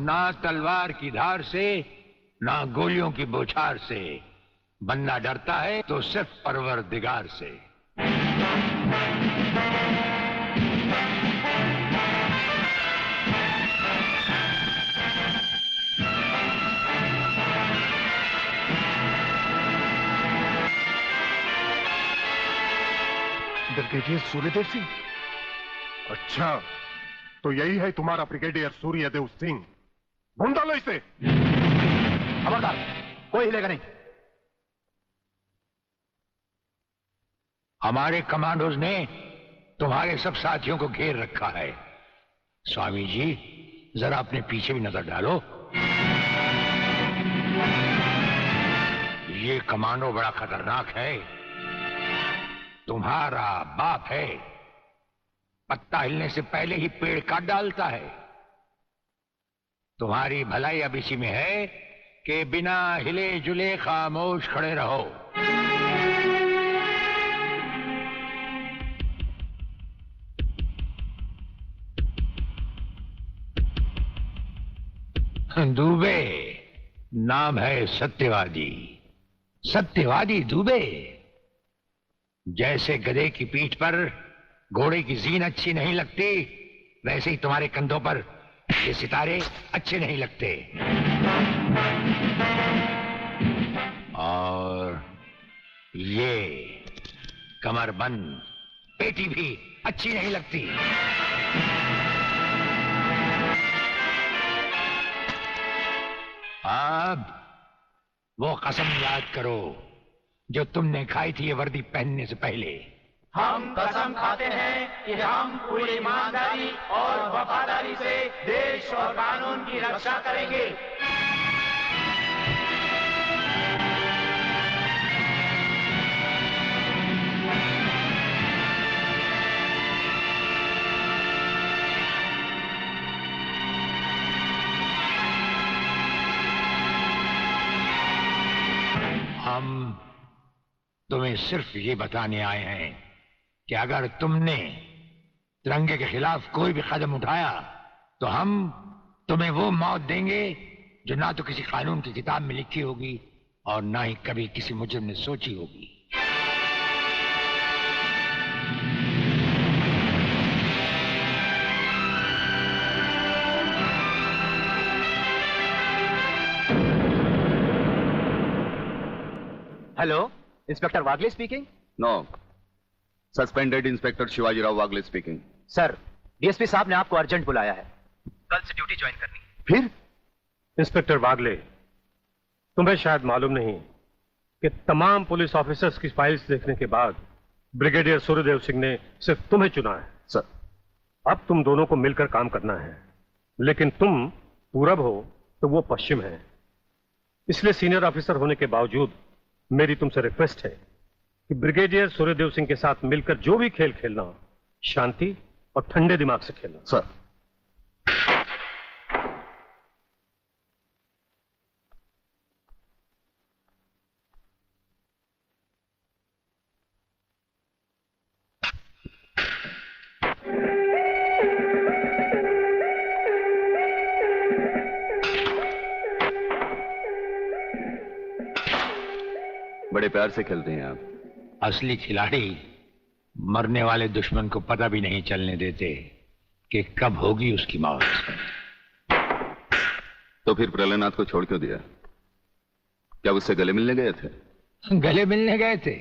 ना तलवार की धार से, ना गोलियों की बौछार से। बंदा डरता है तो सिर्फ परवरदिगार से। ब्रिगेडियर सूर्यदेव सिंह? अच्छा, तो यही है तुम्हारा ब्रिगेडियर सूर्यदेव सिंह। ढूंढ डालो इसे। खबरदार, कोई हिलेगा नहीं। हमारे कमांडोज ने तुम्हारे सब साथियों को घेर रखा है। स्वामी जी, जरा अपने पीछे भी नजर डालो। ये कमांडो बड़ा खतरनाक है। तुम्हारा बाप है, पत्ता हिलने से पहले ही पेड़ काट डालता है। तुम्हारी भलाई अब इसी में है कि बिना हिले जुले खामोश खड़े रहो। दुबे नाम है सत्यवादी। सत्यवादी दुबे। जैसे गधे की पीठ पर घोड़े की जीन अच्छी नहीं लगती, वैसे ही तुम्हारे कंधों पर ये सितारे अच्छे नहीं लगते। और ये कमरबंद पेटी भी अच्छी नहीं लगती। अब वो कसम याद करो जो तुमने खाई थी ये वर्दी पहनने से पहले। हम कसम खाते हैं कि हम पूरी ईमानदारी और वफादारी से देश और कानून की रक्षा करेंगे। हम तुम्हें सिर्फ ये बताने आए हैं कि अगर तुमने तिरंगे के खिलाफ कोई भी कदम उठाया तो हम तुम्हें वो मौत देंगे जो ना तो किसी कानून की किताब में लिखी होगी और ना ही कभी किसी मुजरिम ने सोची होगी। Hello, inspector Wagle speaking. No, suspended inspector Shivajirao Wagle speaking. Sir, DSP साहब ने आपको अर्जेंट बुलाया है। कल से ड्यूटी ज्वाइन करनी। फिर? इंस्पेक्टर वागले, तुम्हें शायद मालूम नहीं कि तमाम पुलिस ऑफिसर्स की फाइल्स देखने के बाद ब्रिगेडियर सूर्यदेव सिंह ने सिर्फ तुम्हें चुना है। सर, अब तुम दोनों को मिलकर काम करना है, लेकिन तुम पूरब हो तो वो पश्चिम है। इसलिए सीनियर ऑफिसर होने के बावजूद मेरी तुमसे रिक्वेस्ट है कि ब्रिगेडियर सूर्यदेव सिंह के साथ मिलकर जो भी खेल खेलना हो, शांति और ठंडे दिमाग से खेलना। सर। बड़े प्यार से खेलते हैं आप। असली खिलाड़ी मरने वाले दुश्मन को पता भी नहीं चलने देते कि कब होगी उसकी मौत। तो फिर प्रलयनाथ को छोड़ क्यों दिया? क्या उससे गले मिलने गए थे? गले मिलने गए थे?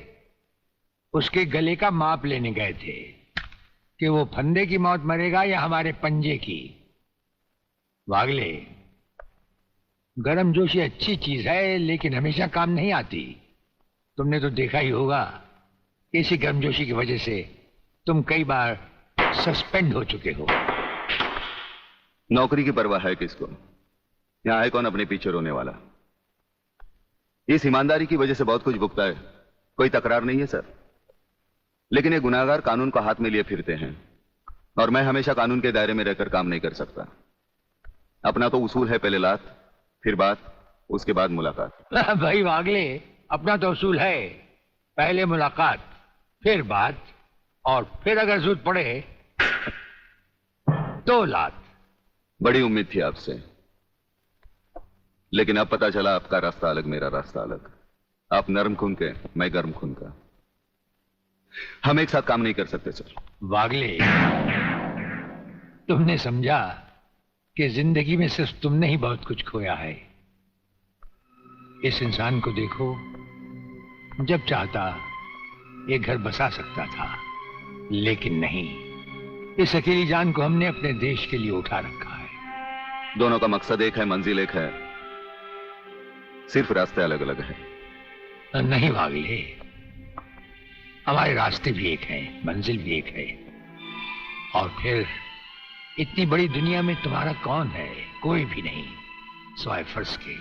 उसके गले का माप लेने गए थे कि वो फंदे की मौत मरेगा या हमारे पंजे की। वागले, गर्मजोशी अच्छी चीज है लेकिन हमेशा काम नहीं आती। तुमने तो देखा ही होगा कि इसी गर्मजोशी की वजह से तुम कई बार सस्पेंड हो चुके हो। नौकरी की परवाह है किसको? यहां है कौन अपने पीछे रोने वाला? इस ईमानदारी की वजह से बहुत कुछ भुगता है, कोई तकरार नहीं है सर। लेकिन ये गुनाहगार कानून को हाथ में लिए फिरते हैं और मैं हमेशा कानून के दायरे में रहकर काम नहीं कर सकता। अपना तो उसूल है, पहले लात फिर बात, उसके बाद मुलाकात। भाई वागले, अपना तो उसूल है, पहले मुलाकात फिर बात और फिर अगर जरूरत पड़े तो लात। बड़ी उम्मीद थी आपसे, लेकिन अब पता चला आपका रास्ता अलग, मेरा रास्ता अलग। आप नरम खून के, मैं गर्म खून का। हम एक साथ काम नहीं कर सकते सर। वागले, तुमने समझा कि जिंदगी में सिर्फ तुमने ही बहुत कुछ खोया है। इस इंसान को देखो, जब चाहता ये घर बसा सकता था, लेकिन नहीं। इस अकेली जान को हमने अपने देश के लिए उठा रखा है। दोनों का मकसद एक है, मंजिल एक है, सिर्फ रास्ते अलग अलग हैं। नहीं वागले, हमारे रास्ते भी एक हैं, मंजिल भी एक है। और फिर इतनी बड़ी दुनिया में तुम्हारा कौन है? कोई भी नहीं, सिवाय फर्ज के।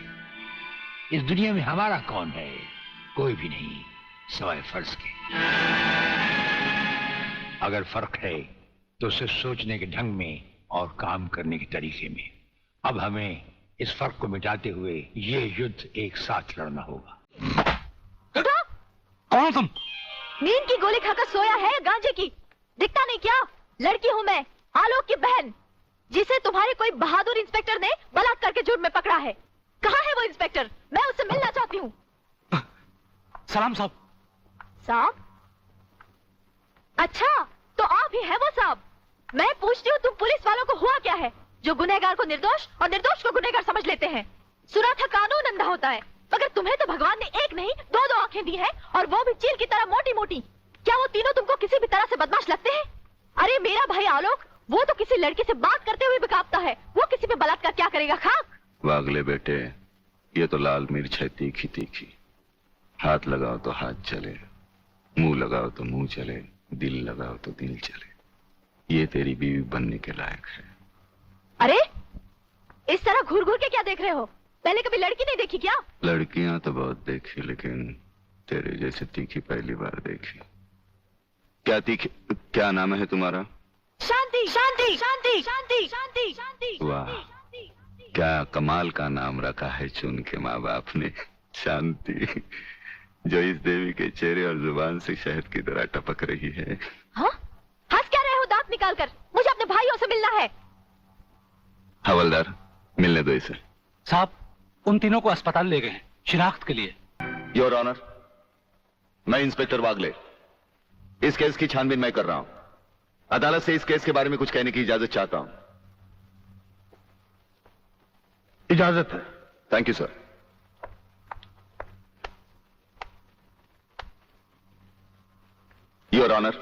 इस दुनिया में हमारा कौन है? कोई भी नहीं, सिवाय फर्ज के। अगर फर्क है तो सिर्फ सोचने के ढंग में और काम करने के तरीके में। अब हमें इस फर्क को मिटाते हुए ये युद्ध एक साथ लड़ना होगा। कौन तुम? नींद की गोली खाकर सोया है या गांजे की? दिखता नहीं क्या? लड़की हूँ मैं, आलोक की बहन, जिसे तुम्हारे कोई बहादुर इंस्पेक्टर ने बलात्कार के जुर्म में पकड़ा है। कहाँ है वो इंस्पेक्टर? मैं उससे मिलना चाहती हूँ। सलाम साहब। साहब? अच्छा, तो आप ही है वो साहब। मैं पूछती हूँ, तुम पुलिस वालों को हुआ क्या है जो गुनहगार को निर्दोष और निर्दोष को गुनहगार समझ लेते हैं? सुना था कानून अंधा होता है, मगर तुम्हें तो भगवान ने एक नहीं दो आंखें दी हैं, और वो भी चील की तरह मोटी मोटी। क्या वो तीनों तुमको किसी भी तरह से बदमाश लगते हैं? अरे मेरा भाई आलोक, वो तो किसी लड़की से बात करते हुए भी कांपता है। वो किसी पे बलात्कार क्या करेगा? खाक। वागले बेटे, ये तो लाल मिर्च है, तीखी तीखी। हाथ लगाओ तो हाथ चले, मुंह लगाओ तो मुंह चले, दिल लगाओ तो दिल चले। ये तेरी बीवी बनने के लायक है। अरे इस तरह घूर घूर के क्या देख रहे हो? पहले कभी लड़की नहीं देखी क्या? लड़कियां तो बहुत देखी, लेकिन तेरे जैसे तीखी पहली बार देखी। क्या तीखी? क्या नाम है तुम्हारा? शांति शांति शांति शांति शांति शांति। वाह, क्या कमाल का नाम रखा है चुन के माँ बाप ने, शांति, जो इस देवी के चेहरे और जुबान से शहद की तरह टपक रही है। हाँ? हंस क्या रहे हो दांत निकाल कर? मुझे अपने भाइयों से मिलना है। हवलदार, मिलने दो इसे। साहब, उन तीनों को अस्पताल ले गए हैं शिनाख्त के लिए। योर ऑनर, मैं इंस्पेक्टर वागले इस केस की छानबीन मैं कर रहा हूं। अदालत से इस केस के बारे में कुछ कहने की इजाजत चाहता हूं। इजाजत है। Thank you sir. Your honour,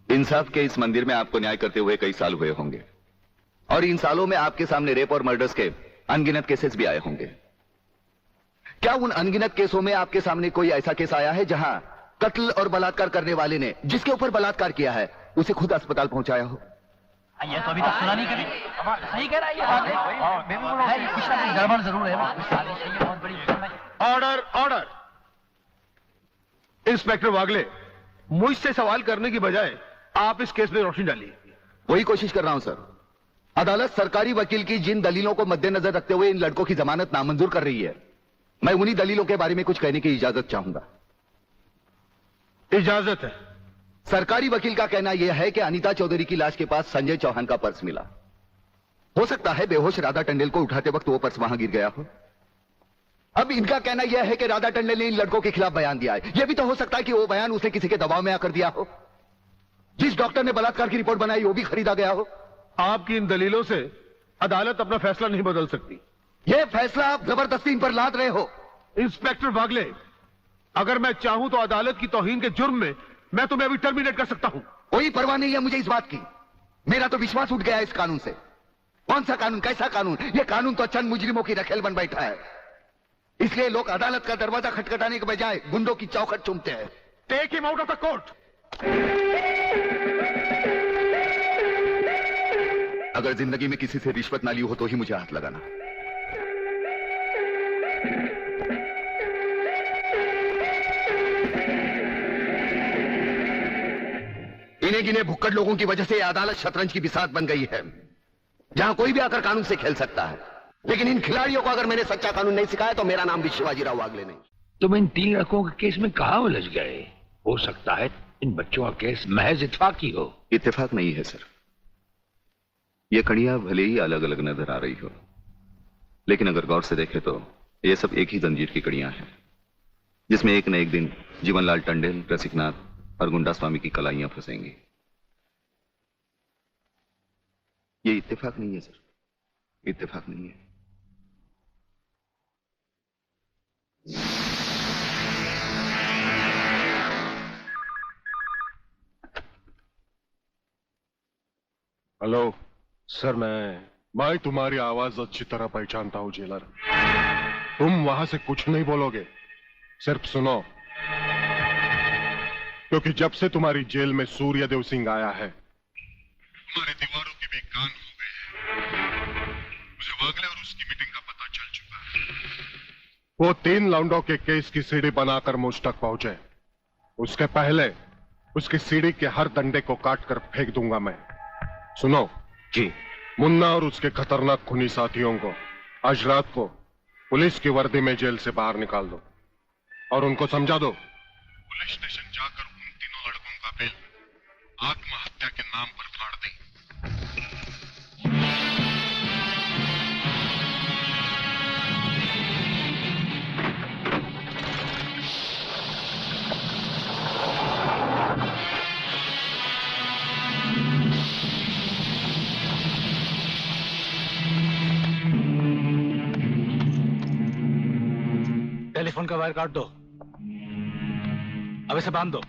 इंसाफ के इस मंदिर में आपको न्याय करते हुए कई साल हुए होंगे, और इन सालों में आपके सामने रेप और मर्डर्स के अनगिनत केसेस भी आए होंगे। क्या उन अनगिनत केसों में आपके सामने कोई ऐसा केस आया है जहां कत्ल और बलात्कार करने वाले ने जिसके ऊपर बलात्कार किया है उसे खुद अस्पताल पहुंचाया हो? ये तो अभी तक सुना नहीं कभी। सही कह रहा है ये बात है, पिछला कहीं गड़बड़ जरूर है। बहुत बड़ी ऑर्डर ऑर्डर। इंस्पेक्टर वागले, मुझसे सवाल करने की बजाय आप इस केस में रोशनी डालिए। वही कोशिश कर रहा हूं सर। अदालत सरकारी वकील की जिन दलीलों को मद्देनजर रखते हुए इन लड़कों की जमानत नामंजूर कर रही है, मैं उन्हीं दलीलों के बारे में कुछ कहने की इजाजत चाहूंगा। इजाजत है। सरकारी वकील का कहना यह है कि अनीता चौधरी की लाश के पास संजय चौहान का पर्स मिला। हो सकता है बेहोश राधा टंडेल को उठाते वक्त वो पर्स वहां गिर गया हो। अब इनका कहना यह है कि राधा टंडेल ने इन लड़कों के खिलाफ बयान दिया है। यह भी तो हो सकता है कि वो बयान उसने किसी के दबाव में आकर दिया हो। जिस डॉक्टर ने बलात्कार की रिपोर्ट बनाई वो भी खरीदा गया हो। आपकी इन दलीलों से अदालत अपना फैसला नहीं बदल सकती। यह फैसला आप जबरदस्ती इन पर लाद रहे हो। इंस्पेक्टर वागले, अगर मैं चाहूं तो अदालत की तौहीन के जुर्म में मैं तुम्हें अभी टर्मिनेट कर सकता हूं। कोई परवाह नहीं है मुझे इस बात की। मेरा तो विश्वास उठ गया है इस कानून से। कौन सा कानून, कैसा कानून? यह कानून तो चंद मुजरिमों की रखेल बन बैठा है। इसलिए लोग अदालत का दरवाजा खटखटाने के बजाय गुंडों की चौखट चूमते हैं। Take him out of the court. अगर जिंदगी में किसी से रिश्वत ना ली हो तो ही मुझे हाथ लगाना। इन्हें गिने भुक्कड़ लोगों की वजह से यह अदालत शतरंज की बिसात बन गई है, जहां कोई भी आकर कानून से खेल सकता है। लेकिन इन खिलाड़ियों को अगर मैंने सच्चा कानून नहीं सिखाया तो मेरा नाम भी शिवाजी राव वागले नहीं। तुम इन 3 लड़कों के केस में कहां उलझ गए? हो सकता है इन बच्चों का केस महज इत्तेफाक ही हो। इत्तेफाक नहीं है सर। ये कड़ियां भले ही अलग अलग नजर आ रही हो, लेकिन अगर गौर से देखें तो ये सब एक ही जंजीर की कड़ियां हैं, जिसमें एक न एक दिन जीवनलाल टंडेल, रसिकनाथ और गुंडा स्वामी की कलाइयां फंसेंगी। ये इत्तेफाक नहीं है सर, इत्तेफाक नहीं है। हेलो सर, मैं तुम्हारी आवाज अच्छी तरह पहचानता हूं जेलर। तुम वहां से कुछ नहीं बोलोगे, सिर्फ सुनो, क्योंकि जब से तुम्हारी जेल में सूर्यदेव सिंह आया है तुम्हारी दीवारों के भी कान हो गए हैं। मुझे वागले और उसकी मीटिंग का पता चल चुका है। वो 3 लाउंडों के केस की सीढ़ी बनाकर मुझ तक पहुंचे, उसके पहले उसकी सीढ़ी के हर डंडे को काट कर फेंक दूंगा मैं। सुनो जी। मुन्ना और उसके खतरनाक खूनी साथियों को आज रात को पुलिस की वर्दी में जेल से बाहर निकाल दो और उनको समझा दो पुलिस स्टेशन जाकर उन तीनों लड़कों का बिल आत्महत्या के नाम पर फाड़ दें। टेलीफोन का वायर काट दो, अब इसे बांध दो।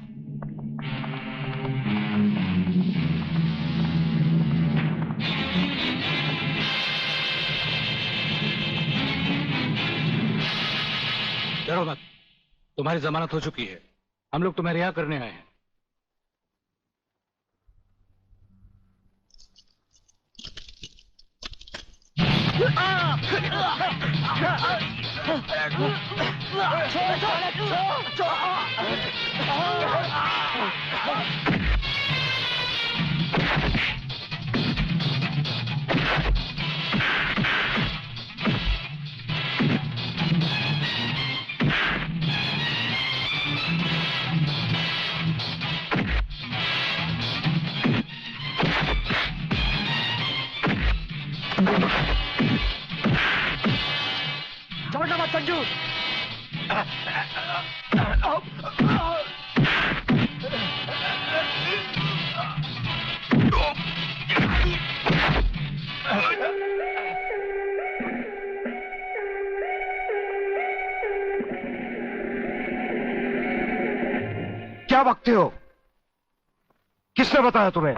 डरो मत, तुम्हारी जमानत हो चुकी है, हम लोग तुम्हें रिहा करने आए हैं। छोड़ना मत संजू। क्या बकते हो? किसने बताया तुम्हें?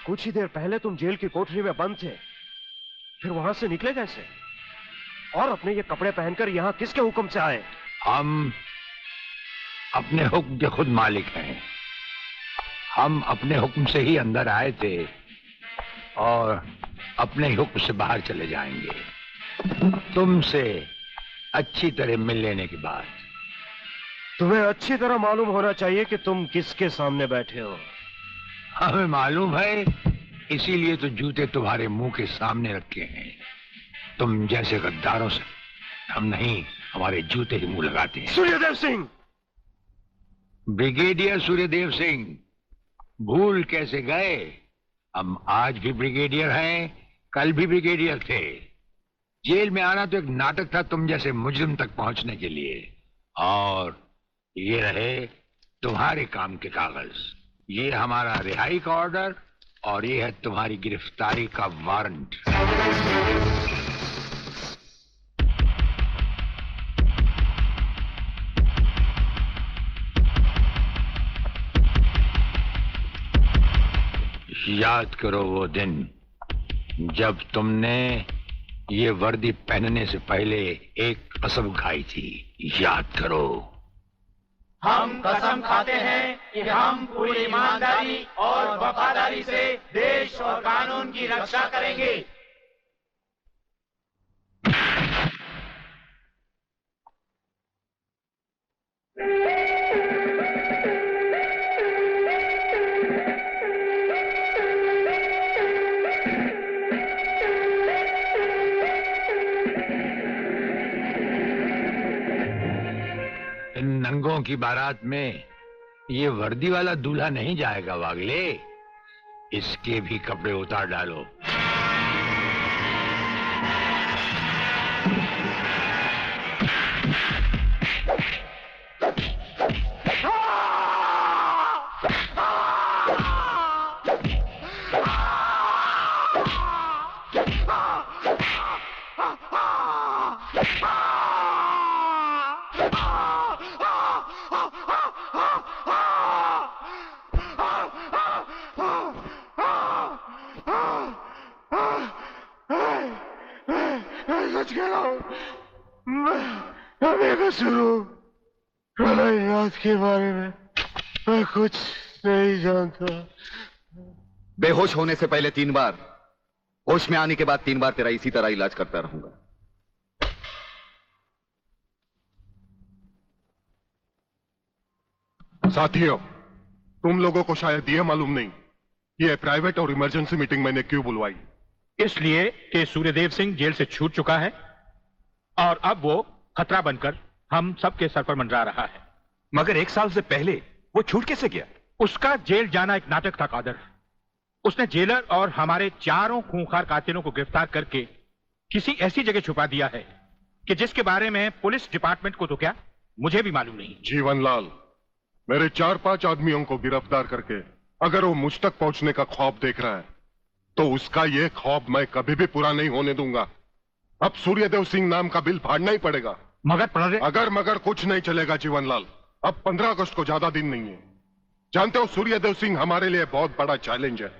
कुछ ही देर पहले तुम जेल की कोठरी में बंद थे, फिर वहां से निकले कैसे? और अपने ये कपड़े पहनकर यहां किसके हुक्म से आए? हम अपने हुक्म के खुद मालिक हैं। हम अपने हुक्म से ही अंदर आए थे और अपने ही हुक्म से बाहर चले जाएंगे, तुमसे अच्छी तरह मिल लेने के बाद। तुम्हें अच्छी तरह मालूम होना चाहिए कि तुम किसके सामने बैठे हो। हमें मालूम है, इसीलिए तो जूते तुम्हारे मुंह के सामने रखे हैं। तुम जैसे गद्दारों से हम नहीं, हमारे जूते ही मुंह लगाते हैं। सूर्यदेव सिंह! ब्रिगेडियर सूर्यदेव सिंह, भूल कैसे गए? हम आज भी ब्रिगेडियर हैं, कल भी ब्रिगेडियर थे। जेल में आना तो एक नाटक था तुम जैसे मुजरिम तक पहुंचने के लिए। और ये रहे तुम्हारे काम के कागज। ये हमारा रिहाई का ऑर्डर और ये है तुम्हारी गिरफ्तारी का वारंट। याद करो वो दिन जब तुमने ये वर्दी पहनने से पहले एक कसम खाई थी। याद करो। हम कसम खाते हैं कि हम पूरी ईमानदारी और वफादारी से देश और कानून की रक्षा करेंगे। दूल्हों की बारात में ये वर्दी वाला दूल्हा नहीं जाएगा वागले। इसके भी कपड़े उतार डालो। सच कह रहा हूं, मैं बेकसूर हूं। प्रलयनाथ के बारे में मैं कुछ नहीं जानता। बेहोश होने से पहले 3 बार, होश में आने के बाद 3 बार तेरा इसी तरह इलाज करता रहूंगा। साथियों, तुम लोगों को शायद यह मालूम नहीं कि यह प्राइवेट और इमरजेंसी मीटिंग मैंने क्यों बुलवाई। इसलिए कि सूर्यदेव सिंह जेल से छूट चुका है और अब वो खतरा बनकर हम सबके सर पर मंडरा रहा है। मगर 1 साल से पहले वो छूट कैसे गया? उसका जेल जाना एक नाटक था कादर। उसने जेलर और हमारे 4 खूंखार कातिलों को गिरफ्तार करके किसी ऐसी जगह छुपा दिया है कि जिसके बारे में पुलिस डिपार्टमेंट को तो क्या, मुझे भी मालूम नहीं। जीवनलाल, मेरे 4-5 आदमियों को गिरफ्तार करके अगर वो मुझ तक पहुंचने का ख्वाब देख रहा है तो उसका ये ख्वाब मैं कभी भी पूरा नहीं होने दूंगा। अब सूर्यदेव सिंह नाम का बिल फाड़ना ही पड़ेगा। मगर अगर मगर कुछ नहीं चलेगा जीवनलाल। अब 15 अगस्त को ज्यादा दिन नहीं है। जानते हो, सूर्यदेव सिंह हमारे लिए बहुत बड़ा चैलेंज है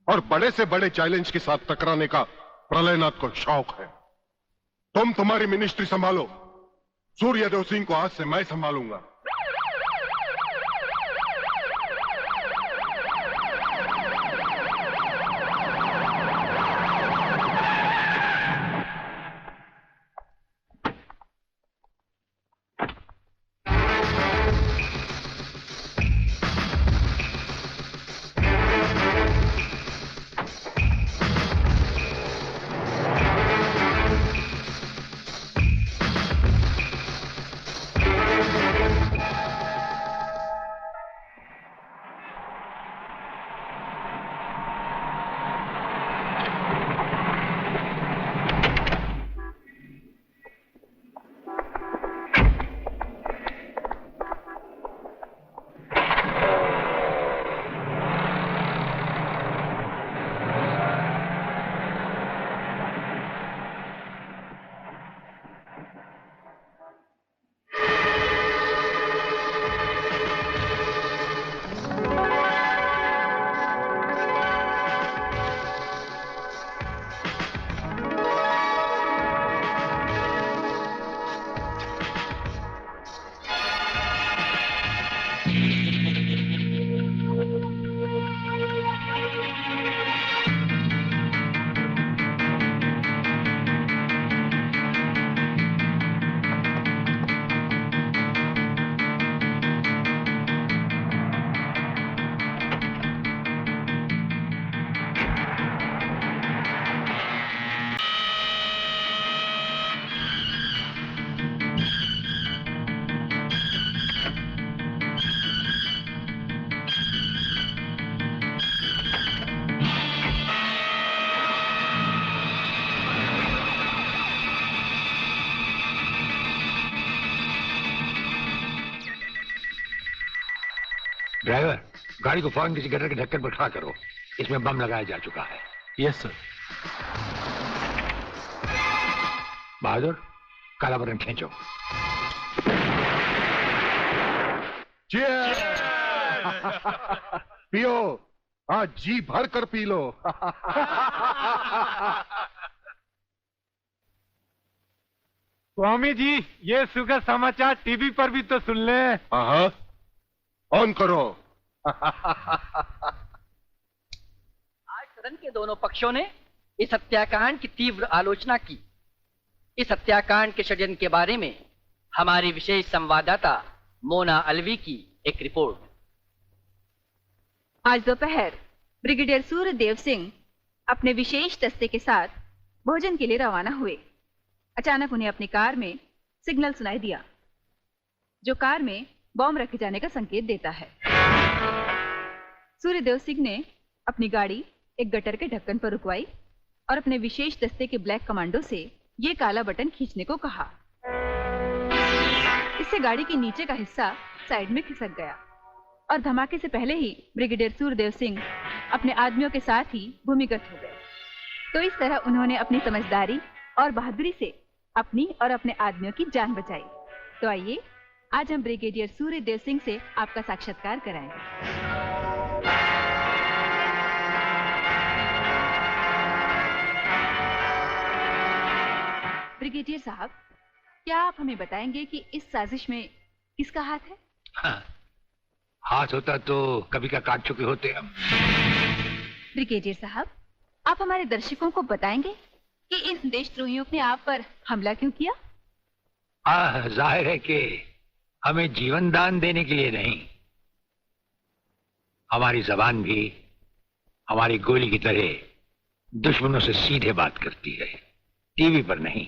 और बड़े से बड़े चैलेंज के साथ टकराने का प्रलयनाथ को शौक है। तुम तुम्हारी मिनिस्ट्री संभालो, सूर्यदेव सिंह को आज से मैं संभालूंगा। ड्राइवर, गाड़ी को फौरन किसी गटर के ढक्कन पर खड़ा करो। इसमें बम लगाया जा चुका है। Yes sir. बहादुर, काला बटन खींचो। पियो, आज जी भर कर पी लो। स्वामी जी, ये सुखद समाचार टीवी पर भी तो सुन ले। हाँ, ऑन करो। आज सदन के दोनों पक्षों ने इस हत्याकांड की तीव्र आलोचना की। इस हत्याकांड के षड्यंत्र के बारे में हमारी विशेष संवाददाता मोना अलवी की एक रिपोर्ट। आज दोपहर ब्रिगेडियर सूर्यदेव सिंह अपने विशेष दस्ते के साथ भोजन के लिए रवाना हुए। अचानक उन्हें अपनी कार में सिग्नल सुनाई दिया। जो कार में बॉम्ब रखे जाने का संकेत देता है। सूर्यदेव सिंह ने अपनी गाड़ी एक गटर के ढक्कन पर रुकवाई और अपने विशेष दस्ते के ब्लैक कमांडो से ये काला बटन खींचने को कहा। इससे गाड़ी के नीचे का हिस्सा साइड में खिसक गया और धमाके से पहले ही ब्रिगेडियर सूर्यदेव सिंह अपने आदमियों के साथ ही भूमिगत हो गए। तो इस तरह उन्होंने अपनी समझदारी और बहादुरी से अपनी और अपने आदमियों की जान बचाई। तो आइए आज हम ब्रिगेडियर सूर्यदेव सिंह से आपका साक्षात्कार कराएंगे। ब्रिगेडियर साहब, क्या आप हमें बताएंगे कि इस साजिश में किसका हाथ है? हाँ, हाथ होता तो कभी का काट चुके होते हम। ब्रिगेडियर साहब, आप हमारे दर्शकों को बताएंगे कि इन देशद्रोहियों ने आप पर हमला क्यों किया? जाहिर है कि हमें जीवन दान देने के लिए नहीं, हमारी जबान भी हमारी गोली की तरह दुश्मनों से सीधे बात करती है, टीवी पर नहीं।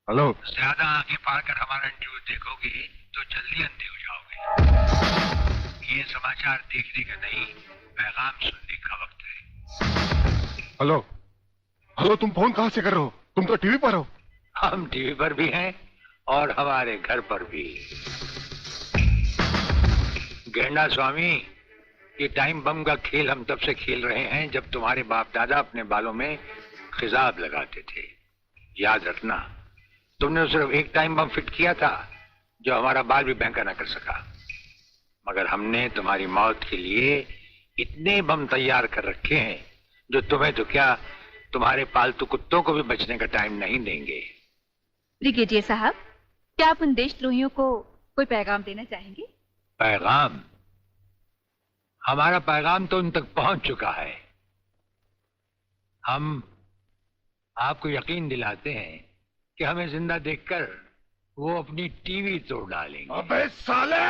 हेलो। ज्यादा आंखें फाड़ कर हमारा न्यूज देखोगे तो जल्दी अंधे हो जाओगे। ये समाचार देखने का नहीं, पैगाम सुनने का वक्त है। हेलो हेलो, तुम फोन कहां से कर रहे हो? तुम तो टीवी पर हो। हम टीवी पर भी हैं और हमारे घर पर भी। गेंडा स्वामी, ये टाइम बम का खेल हम तब से खेल रहे हैं जब तुम्हारे बाप दादा अपने बालों में खिजाब लगाते थे। याद रखना, तुमने सिर्फ एक टाइम बम फिट किया था जो हमारा बाल भी बैंका ना कर सका, मगर हमने तुम्हारी मौत के लिए इतने बम तैयार कर रखे हैं जो तुम्हें तो क्या, तुम्हारे पालतू कुत्तों को भी बचने का टाइम नहीं देंगे। ब्रिगेडियर साहब, क्या आप उन देशद्रोहियों को कोई पैगाम देना चाहेंगे? पैगाम? हमारा पैगाम तो उन तक पहुंच चुका है। हम आपको यकीन दिलाते हैं कि हमें जिंदा देखकर वो अपनी टीवी तोड़ डालेंगे। अबे साले!